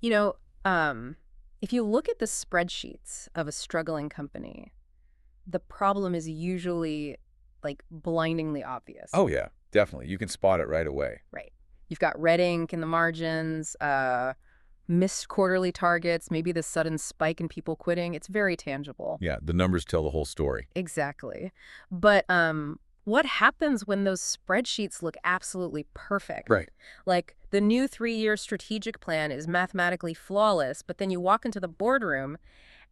You know, if you look at the spreadsheets of a struggling company, the problem is usually like blindingly obvious. Oh, yeah, definitely. You can spot it right away. Right. You've got red ink in the margins, missed quarterly targets, maybe the sudden spike in people quitting. It's very tangible. Yeah, the numbers tell the whole story. Exactly. But what happens when those spreadsheets look absolutely perfect? Right. Like the new 3-year strategic plan is mathematically flawless, but then you walk into the boardroom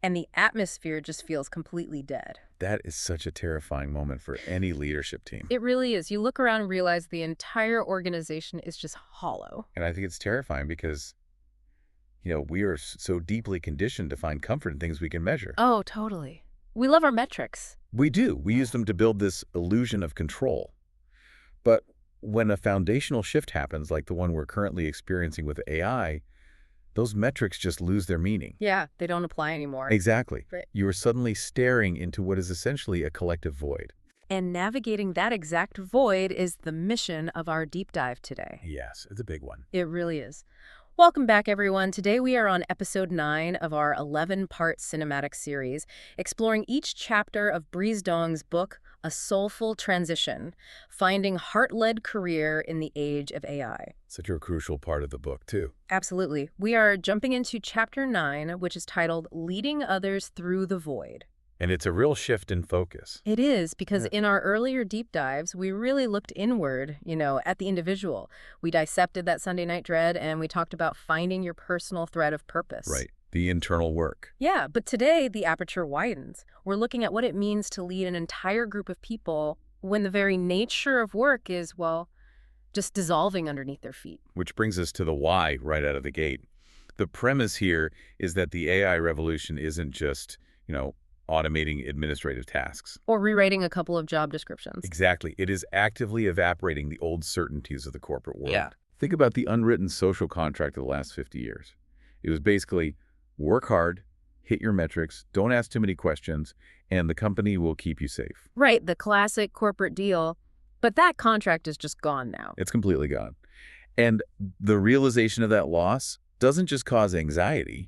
and the atmosphere just feels completely dead. That is such a terrifying moment for any leadership team. It really is. You look around and realize the entire organization is just hollow. And I think it's terrifying because, we are so deeply conditioned to find comfort in things we can measure. Oh, totally. We love our metrics. We do. We use them to build this illusion of control. But when a foundational shift happens, like the one we're currently experiencing with AI, those metrics just lose their meaning. Yeah, they don't apply anymore. Exactly. Right. You are suddenly staring into what is essentially a collective void. And navigating that exact void is the mission of our deep dive today. Yes, it's a big one. It really is. Welcome back, everyone. Today we are on episode 9 of our 11-part cinematic series, exploring each chapter of Breeze Dong's book, A Soulful Transition, Finding Heart-Led Career in the Age of AI. Such a crucial part of the book, too. Absolutely. We are jumping into chapter 9, which is titled Leading Others Through the Void. And it's a real shift in focus. It is, because in our earlier deep dives, we really looked inward, at the individual. We dissected that Sunday night dread, and we talked about finding your personal thread of purpose. Right. The internal work. Yeah, but today the aperture widens. We're looking at what it means to lead an entire group of people when the very nature of work is, well, just dissolving underneath their feet. Which brings us to the why right out of the gate. The premise here is that the AI revolution isn't just, automating administrative tasks. Or rewriting a couple of job descriptions. Exactly. It is actively evaporating the old certainties of the corporate world. Yeah. Think about the unwritten social contract of the last 50 years. It was basically work hard, hit your metrics, don't ask too many questions, and the company will keep you safe. Right, the classic corporate deal. But that contract is just gone now. It's completely gone. And the realization of that loss doesn't just cause anxiety.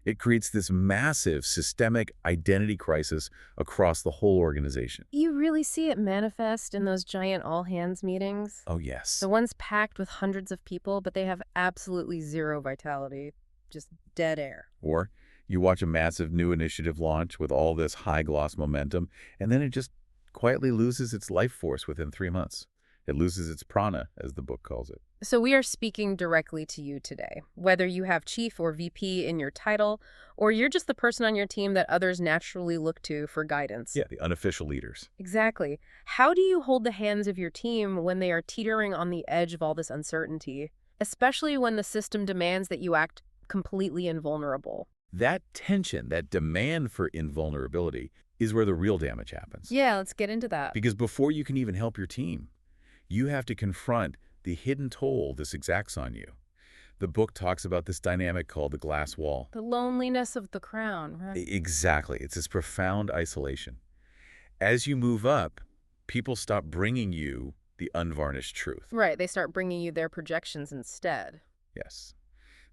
It creates this massive systemic identity crisis across the whole organization. You really see it manifest in those giant all-hands meetings. Oh, yes. The ones packed with hundreds of people, but they have absolutely zero vitality. Just dead air. Or you watch a massive new initiative launch with all this high-gloss momentum, and then it just quietly loses its life force within 3 months. It loses its prana, as the book calls it. So we are speaking directly to you today. Whether you have chief or VP in your title, or you're just the person on your team that others naturally look to for guidance. Yeah, the unofficial leaders. Exactly. How do you hold the hands of your team when they are teetering on the edge of all this uncertainty, especially when the system demands that you act completely invulnerable? That tension, that demand for invulnerability, is where the real damage happens. Yeah, let's get into that. Because before you can even help your team, you have to confront the hidden toll this exacts on you. The book talks about this dynamic called the glass wall. The loneliness of the crown, right? Exactly. It's this profound isolation. As you move up, people stop bringing you the unvarnished truth. Right, they start bringing you their projections instead. Yes.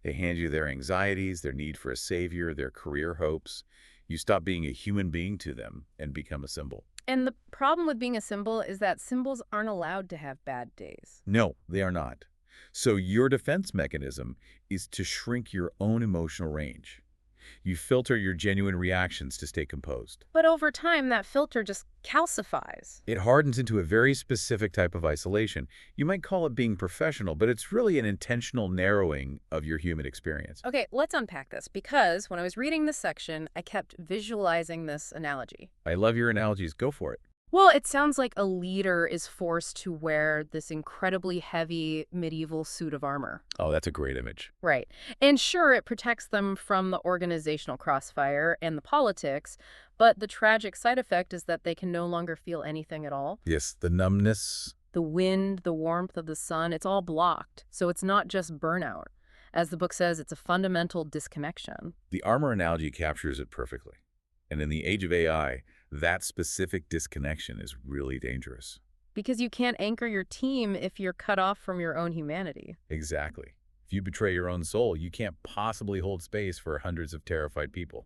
They hand you their anxieties, their need for a savior, their career hopes. You stop being a human being to them and become a symbol. And the problem with being a symbol is that symbols aren't allowed to have bad days. No, they are not. So your defense mechanism is to shrink your own emotional range. You filter your genuine reactions to stay composed. But over time, that filter just calcifies. It hardens into a very specific type of isolation. You might call it being professional, but it's really an intentional narrowing of your human experience. Okay, let's unpack this, because when I was reading this section, I kept visualizing this analogy. I love your analogies. Go for it. Well, it sounds like a leader is forced to wear this incredibly heavy medieval suit of armor. Oh, that's a great image. Right. And sure, it protects them from the organizational crossfire and the politics, but the tragic side effect is that they can no longer feel anything at all. Yes, the numbness. The wind, the warmth of the sun, it's all blocked. So it's not just burnout. As the book says, it's a fundamental disconnection. The armor analogy captures it perfectly. And in the age of AI, that specific disconnection is really dangerous. Because you can't anchor your team if you're cut off from your own humanity. Exactly. If you betray your own soul, you can't possibly hold space for hundreds of terrified people.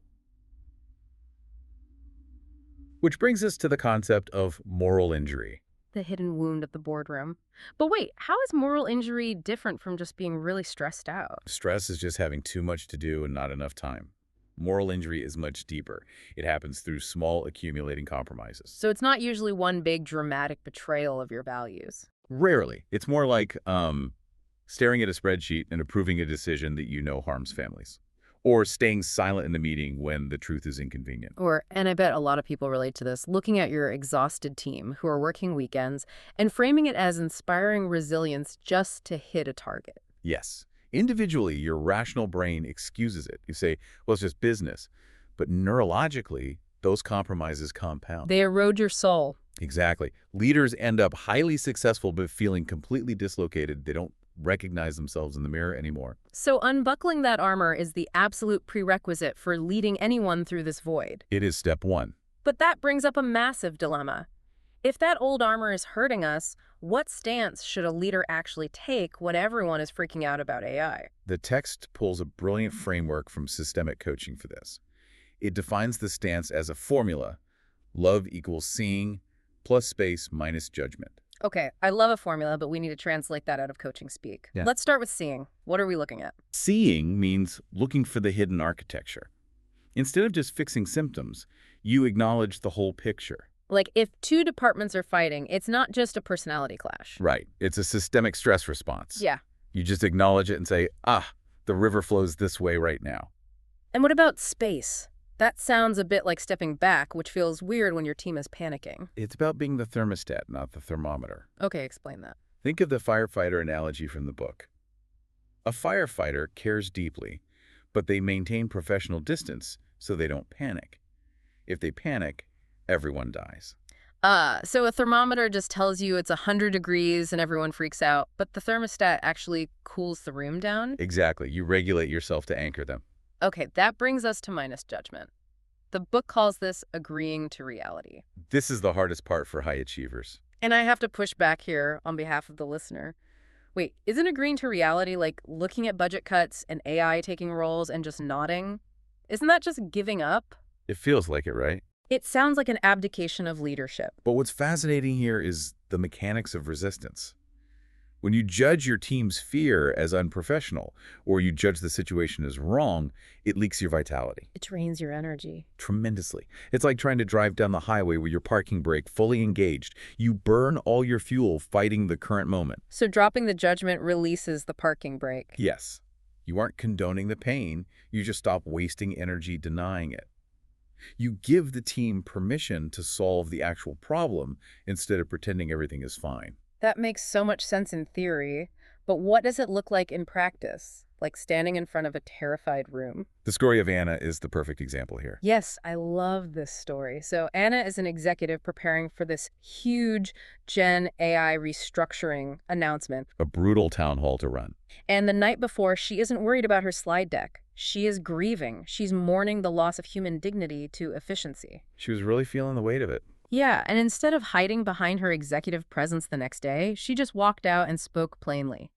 Which brings us to the concept of moral injury. The hidden wound of the boardroom. But wait, how is moral injury different from just being really stressed out? Stress is just having too much to do and not enough time. Moral injury is much deeper. It happens through small accumulating compromises. So it's not usually one big dramatic betrayal of your values. Rarely. It's more like staring at a spreadsheet and approving a decision that you know harms families. Or staying silent in the meeting when the truth is inconvenient. Or, and I bet a lot of people relate to this, looking at your exhausted team who are working weekends and framing it as inspiring resilience just to hit a target. Yes. Individually, your rational brain excuses it. You say, well, it's just business. But neurologically, those compromises compound. They erode your soul. Exactly. Leaders end up highly successful but feeling completely dislocated. They don't recognize themselves in the mirror anymore. So unbuckling that armor is the absolute prerequisite for leading anyone through this void. It is step one. But that brings up a massive dilemma. If that old armor is hurting us, what stance should a leader actually take when everyone is freaking out about AI? The text pulls a brilliant framework from systemic coaching for this. It defines the stance as a formula. Love equals seeing plus space minus judgment. Okay, I love a formula, but we need to translate that out of coaching speak. Yeah. Let's start with seeing. What are we looking at? Seeing means looking for the hidden architecture. Instead of just fixing symptoms, you acknowledge the whole picture. Like, if two departments are fighting, it's not just a personality clash. Right. It's a systemic stress response. Yeah. You just acknowledge it and say, the river flows this way right now. And what about space? That sounds a bit like stepping back, which feels weird when your team is panicking. It's about being the thermostat, not the thermometer. Okay, explain that. Think of the firefighter analogy from the book. A firefighter cares deeply, but they maintain professional distance so they don't panic. If they panic, everyone dies. So a thermometer just tells you it's 100 degrees and everyone freaks out, but the thermostat actually cools the room down? Exactly. You regulate yourself to anchor them. Okay, that brings us to minus judgment. The book calls this agreeing to reality. This is the hardest part for high achievers. And I have to push back here on behalf of the listener. Wait, isn't agreeing to reality like looking at budget cuts and AI taking roles and just nodding? Isn't that just giving up? It feels like it, right? It sounds like an abdication of leadership. But what's fascinating here is the mechanics of resistance. When you judge your team's fear as unprofessional, or you judge the situation as wrong, it leaks your vitality. It drains your energy. Tremendously. It's like trying to drive down the highway with your parking brake fully engaged. You burn all your fuel fighting the current moment. So dropping the judgment releases the parking brake. Yes. You aren't condoning the pain. You just stop wasting energy denying it. You give the team permission to solve the actual problem instead of pretending everything is fine. That makes so much sense in theory, but what does it look like in practice? Like standing in front of a terrified room? The story of Anna is the perfect example here. Yes, I love this story. So Anna is an executive preparing for this huge Gen AI restructuring announcement. A brutal town hall to run. And the night before, she isn't worried about her slide deck. She is grieving. She's mourning the loss of human dignity to efficiency. She was really feeling the weight of it. Yeah, and instead of hiding behind her executive presence the next day, she just walked out and spoke plainly.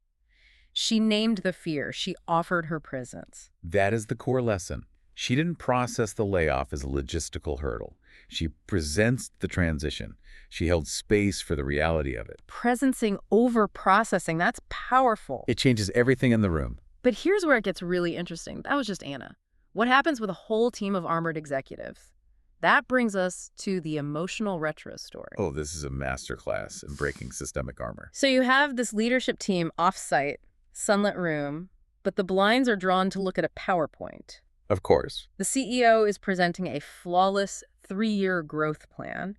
She named the fear. She offered her presence. That is the core lesson. She didn't process the layoff as a logistical hurdle. She presents the transition. She held space for the reality of it. Presencing over processing, that's powerful. It changes everything in the room. But here's where it gets really interesting. That was just Anna. What happens with a whole team of armored executives? That brings us to the emotional retro story. Oh, this is a masterclass in breaking systemic armor. So you have this leadership team off-site, sunlit room, but the blinds are drawn to look at a PowerPoint. Of course. The CEO is presenting a flawless 3-year growth plan,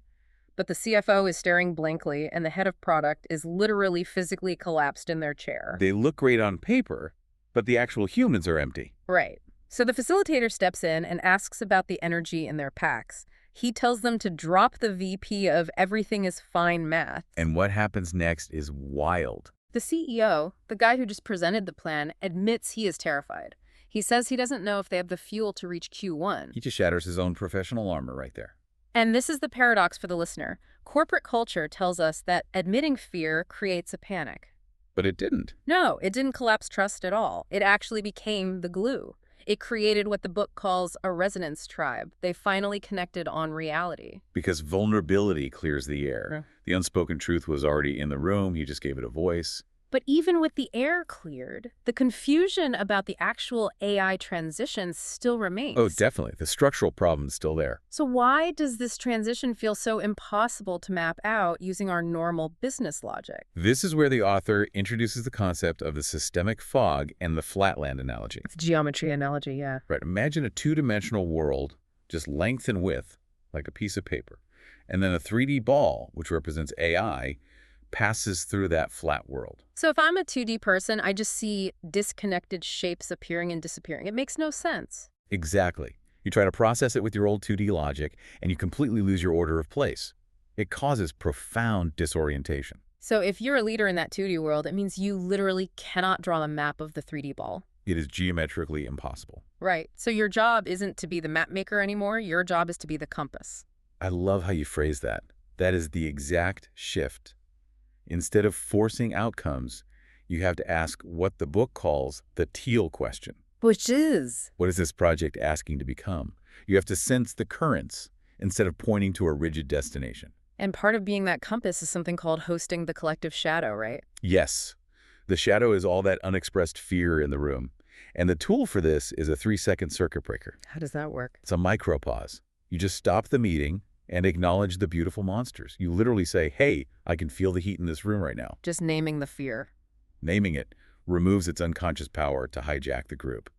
but the CFO is staring blankly and the head of product is literally physically collapsed in their chair. They look great on paper, but the actual humans are empty. Right. So the facilitator steps in and asks about the energy in their packs. He tells them to drop the VP of everything is fine math. And what happens next is wild. The CEO, the guy who just presented the plan, admits he is terrified. He says he doesn't know if they have the fuel to reach Q1. He just shatters his own professional armor right there. And this is the paradox for the listener. Corporate culture tells us that admitting fear creates a panic. But it didn't. No, it didn't collapse trust at all. It actually became the glue. It created what the book calls a resonance tribe. They finally connected on reality. Because vulnerability clears the air. Yeah. The unspoken truth was already in the room. He just gave it a voice. But even with the air cleared, the confusion about the actual AI transition still remains. Oh, definitely. The structural problem's still there. So why does this transition feel so impossible to map out using our normal business logic? This is where the author introduces the concept of the systemic fog and the flatland analogy. It's geometry analogy, yeah. Right. Imagine a two-dimensional world, just length and width, like a piece of paper. And then a 3D ball, which represents AI, passes through that flat world. So if I'm a 2D person, I just see disconnected shapes appearing and disappearing. It makes no sense. Exactly. You try to process it with your old 2D logic, and you completely lose your order of place. It causes profound disorientation. So if you're a leader in that 2D world, it means you literally cannot draw a map of the 3D ball. It is geometrically impossible. Right. So your job isn't to be the map maker anymore. Your job is to be the compass. I love how you phrase that. That is the exact shift. Instead of forcing outcomes, you have to ask what the book calls the teal question. Which is? What is this project asking to become? You have to sense the currents instead of pointing to a rigid destination. And part of being that compass is something called hosting the collective shadow, right? Yes. The shadow is all that unexpressed fear in the room. And the tool for this is a 3-second circuit breaker. How does that work? It's a micropause. You just stop the meeting and acknowledge the beautiful monsters. You literally say, hey, I can feel the heat in this room right now. Just naming the fear. Naming it removes its unconscious power to hijack the group.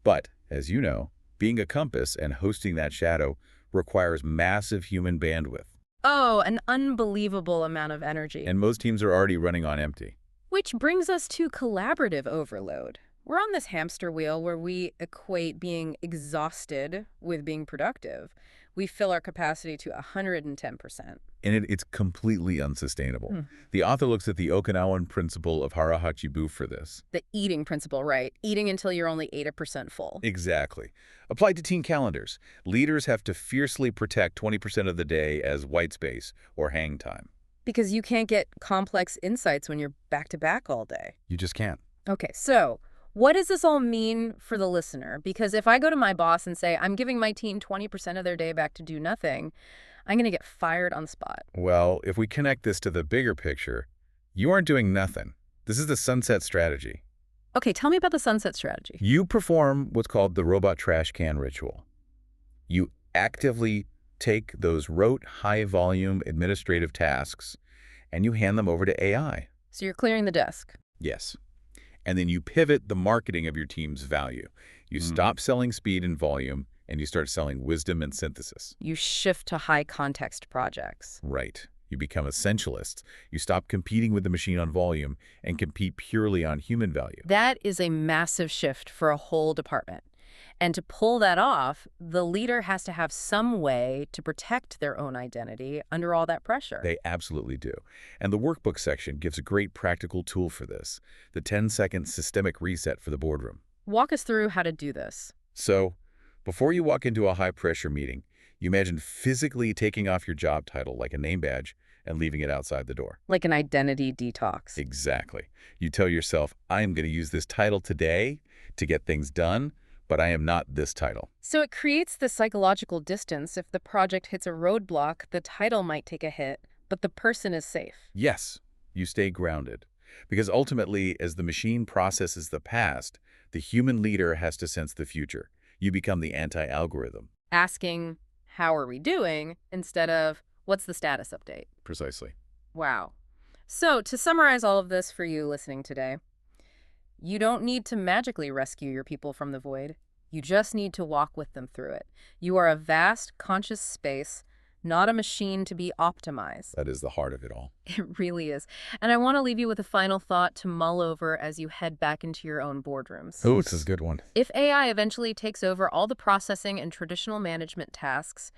But, as you know, being a compass and hosting that shadow requires massive human bandwidth. Oh, an unbelievable amount of energy. And most teams are already running on empty. Which brings us to collaborative overload. We're on this hamster wheel where we equate being exhausted with being productive. We fill our capacity to 110%. And it's completely unsustainable. The author looks at the Okinawan principle of hara-hachi-bu for this. The eating principle, right? Eating until you're only 80% full. Exactly. Applied to team calendars, leaders have to fiercely protect 20% of the day as white space or hang time. Because you can't get complex insights when you're back-to-back all day. You just can't. Okay, so what does this all mean for the listener? Because if I go to my boss and say, I'm giving my team 20% of their day back to do nothing, I'm going to get fired on the spot. Well, if we connect this to the bigger picture, you aren't doing nothing. This is the sunset strategy. Okay, tell me about the sunset strategy. You perform what's called the robot trash can ritual. You actively take those rote, high-volume administrative tasks and you hand them over to AI. So you're clearing the desk. Yes. And then you pivot the marketing of your team's value. You stop selling speed and volume, and you start selling wisdom and synthesis. You shift to high-context projects. Right. You become essentialists. You stop competing with the machine on volume and compete purely on human value. That is a massive shift for a whole department. And to pull that off, the leader has to have some way to protect their own identity under all that pressure. They absolutely do. And the workbook section gives a great practical tool for this, the 10-second systemic reset for the boardroom. Walk us through how to do this. So, before you walk into a high-pressure meeting, you imagine physically taking off your job title like a name badge and leaving it outside the door. Like an identity detox. Exactly. You tell yourself, I'm going to use this title today to get things done, but I am not this title. So it creates the psychological distance. If the project hits a roadblock, the title might take a hit, but the person is safe. Yes, you stay grounded. Because ultimately, as the machine processes the past, the human leader has to sense the future. You become the anti-algorithm. Asking, how are we doing, instead of, what's the status update? Precisely. Wow. So to summarize all of this for you listening today, you don't need to magically rescue your people from the void. You just need to walk with them through it. You are a vast, conscious space, not a machine to be optimized. That is the heart of it all. It really is. And I want to leave you with a final thought to mull over as you head back into your own boardrooms. Oh, this is a good one. If AI eventually takes over all the processing and traditional management tasks,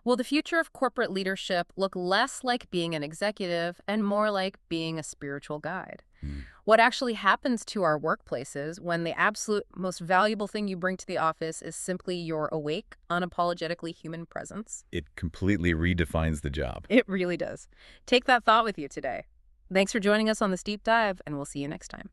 will the future of corporate leadership look less like being an executive and more like being a spiritual guide? What actually happens to our workplaces when the absolute most valuable thing you bring to the office is simply your awake, unapologetically human presence? It completely redefines the job. It really does. Take that thought with you today. Thanks for joining us on this deep dive, and we'll see you next time.